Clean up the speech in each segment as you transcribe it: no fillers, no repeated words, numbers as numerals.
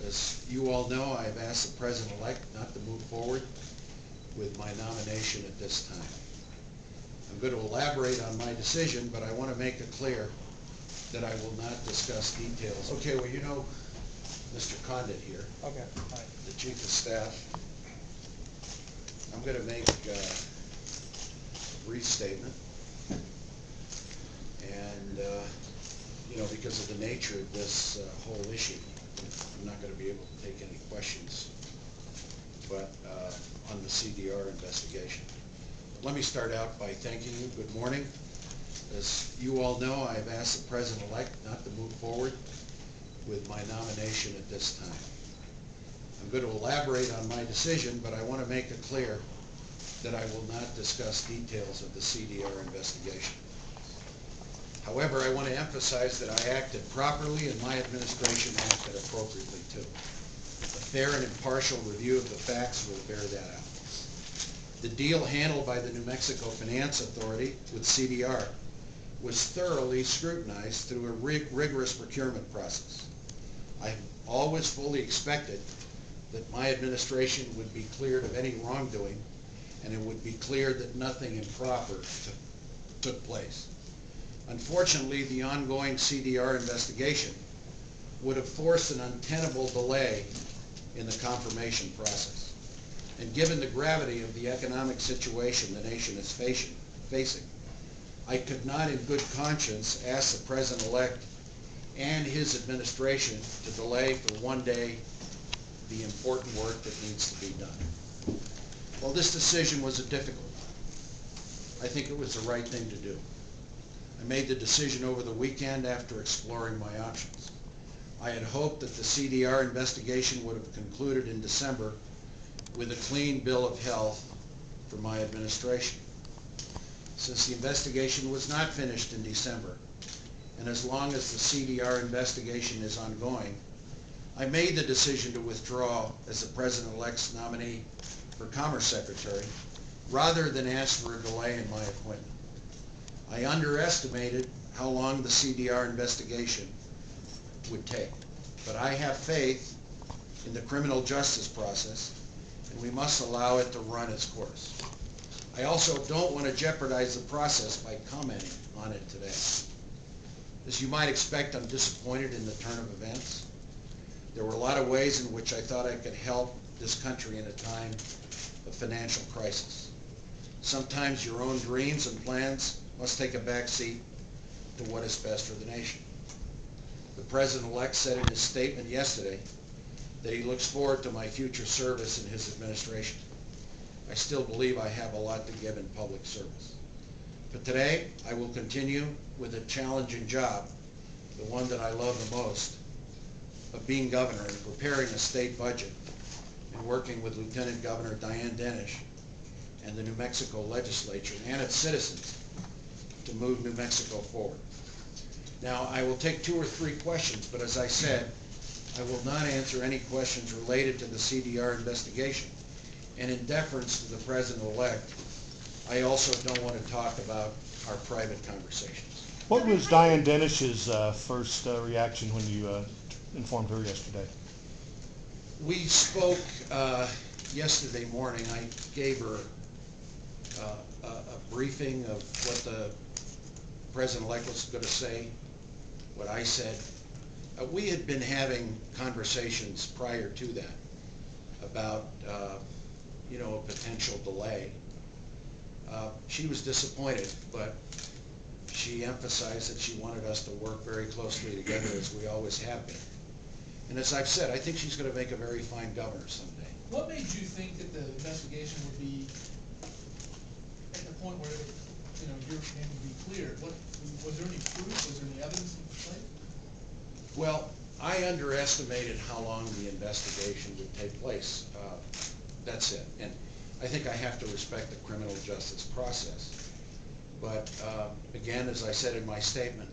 As you all know, I've asked the President-elect not to move forward with my nomination at this time. I'm going to elaborate on my decision, but I want to make it clear that I will not discuss details. Okay, well, you know Mr. Condit here, Okay. Hi. the Chief of Staff. I'm going to make a brief statement. And, you know, because of the nature of this whole issue, I'm not going to be able to take any questions but on the CDR investigation. Let me start out by thanking you. Good morning. As you all know, I've asked the President-elect not to move forward with my nomination at this time. I'm going to elaborate on my decision, but I want to make it clear that I will not discuss details of the CDR investigation. However, I want to emphasize that I acted properly and my administration acted appropriately too. A fair and impartial review of the facts will bear that out. The deal handled by the New Mexico Finance Authority with CDR was thoroughly scrutinized through a rigorous procurement process. I always fully expected that my administration would be cleared of any wrongdoing and it would be clear that nothing improper took place. Unfortunately, the ongoing CDR investigation would have forced an untenable delay in the confirmation process. And given the gravity of the economic situation the nation is facing, I could not in good conscience ask the President-elect and his administration to delay for one day the important work that needs to be done. Well, this decision was a difficult one. I think it was the right thing to do. I made the decision over the weekend after exploring my options. I had hoped that the CDR investigation would have concluded in December with a clean bill of health for my administration. Since the investigation was not finished in December, and as long as the CDR investigation is ongoing, I made the decision to withdraw as the President-elect's nominee for Commerce Secretary rather than ask for a delay in my appointment. I underestimated how long the CDR investigation would take, but I have faith in the criminal justice process and we must allow it to run its course. I also don't want to jeopardize the process by commenting on it today. As you might expect, I'm disappointed in the turn of events. There were a lot of ways in which I thought I could help this country in a time of financial crisis. Sometimes your own dreams and plans must take a back seat to what is best for the nation. The President-elect said in his statement yesterday that he looks forward to my future service in his administration. I still believe I have a lot to give in public service. But today, I will continue with a challenging job, the one that I love the most, of being governor and preparing a state budget and working with Lieutenant Governor Diane Dennis and the New Mexico legislature and its citizens to move New Mexico forward. Now, I will take 2 or 3 questions, but as I said, I will not answer any questions related to the CDR investigation. And in deference to the President-elect, I also don't want to talk about our private conversations. What was Diane Dennis's first reaction when you informed her yesterday? We spoke yesterday morning. I gave her a briefing of what the President-elect was going to say, what I said. We had been having conversations prior to that about you know, a potential delay. She was disappointed, but she emphasized that she wanted us to work very closely together as we always have been. And as I've said, I think she's going to make a very fine governor someday. What made you think that the investigation would be at the point where, you know, your name would be cleared? Was there any proof? Was there any evidence in play? Well, I underestimated how long the investigation would take place. That's it. And I think I have to respect the criminal justice process. But again, as I said in my statement,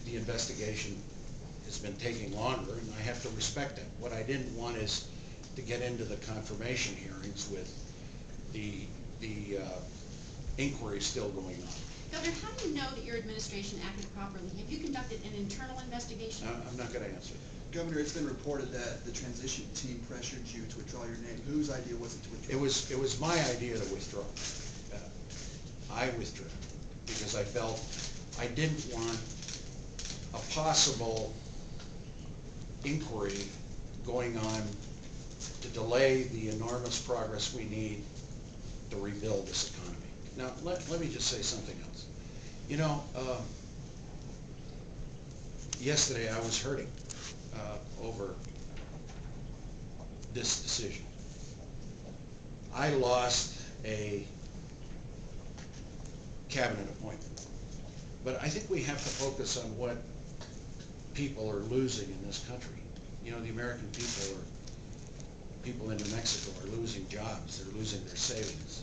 the investigation has been taking longer, and I have to respect that. What I didn't want is to get into the confirmation hearings with the inquiry still going on. Governor, how do you know that your administration acted properly? Have you conducted an internal investigation? I'm not going to answer that. Governor, it's been reported that the transition team pressured you to withdraw your name. Whose idea was it to withdraw? It was my idea to withdraw. I withdrew because I felt I didn't want a possible inquiry going on to delay the enormous progress we need to rebuild this economy. Now, let me just say something else. You know, yesterday I was hurting over this decision. I lost a cabinet appointment, but I think we have to focus on what people are losing in this country. You know, the American people in New Mexico are losing jobs, they're losing their savings,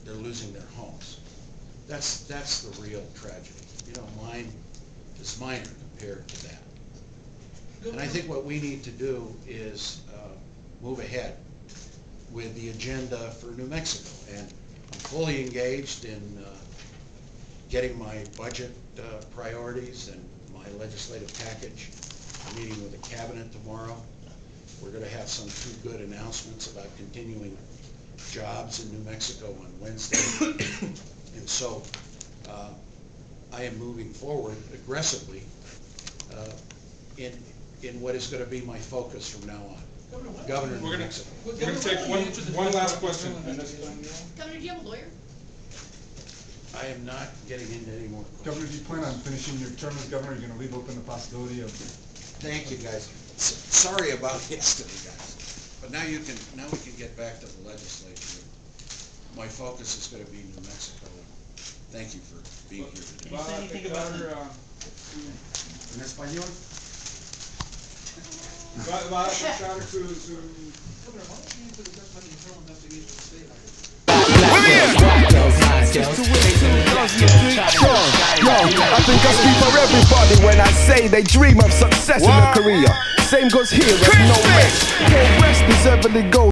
they're losing their homes. That's the real tragedy. You know, mine is minor compared to that. And I think what we need to do is move ahead with the agenda for New Mexico. And I'm fully engaged in getting my budget priorities and my legislative package. I'm meeting with the cabinet tomorrow. We're going to have some 2 good announcements about continuing jobs in New Mexico on Wednesday. And so I am moving forward aggressively in what is going to be my focus from now on. Governor of New Mexico. We're gonna take one last question. Governor, do you have a lawyer? I am not getting into any more questions. Governor, do you plan on finishing your term as governor? Are you going to leave open the possibility of? Thank you, guys. Sorry about yesterday, guys. But now we can get back to the legislature. My focus is going to be New Mexico. Thank you for being here today. Va a aplicar, En español. va a aplicar su Governor, why don't you answer the question about the internal investigation of the state highway? Yo, I think I speak for everybody when I say they dream of success in a career. Same goes here, there's no rest. No rest deservedly go.